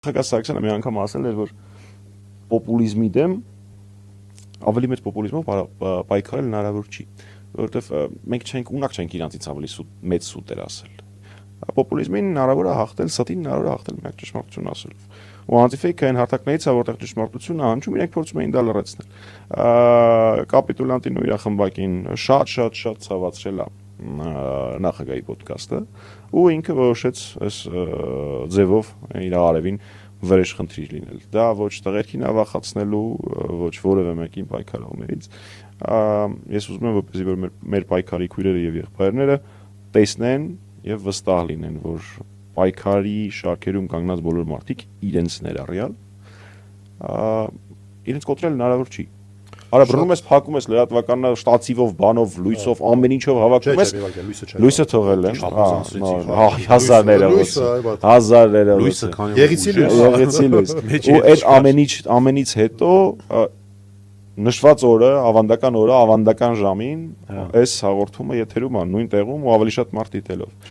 Խագաս Սարգսյանը մի անգամ ասել էր, որ պոպուլիզմի դեմ ավելի մեծ պոպուլիզմով պայքարել հնարավոր չի, որովհետև մենք ունակ չենք իրանցից ավելի մեծ սուտ էր ասել։ Պոպուլիզմին հնարավոր է հաղթել, ստին հնարավոր է հաղթել միակ ճշմարտություն ասելով։ Ու անտիֆեյքը այն հարթակներից է, որտեղ ճշմարտությունը հնչում, իրենք փորձում էին դա լրացնել։ Կապիտուլյանտին ու իր խմբակին շատ ցավացրել է նախագահի ոդկասթը, ու ինքը որոշեց այս ձևով իր արևին վրեժ խնդրի լինել։ Դա ոչ տղերքին ավախացնելու, ոչ որևէ մեկին պայքարողներից։ Ես ուզում եմ, որպեսզի որ մեր պայքարի քույրերը եւ եղբայրները տեսնեն եւ վստահ լինեն, որ պայքարի շարքերում կանգնած բոլոր մարդիկ իրենց ներառյալ իրենց կոտրել հնարավոր չի։ Արա բռնում ես, փակում ես լրատվականը շտացիվով, բանով, լույսով, ամեն ինչով հավաքում ես։ Լույսը թողել են։ Հազարները։ Եղեցի լույս։ Ու այդ ամենից հետո նշված օրը, ավանդական ժամին, այս հաղորդումը եթերում է նույն տեղում ու ավելի շատ մարդ դիտելով։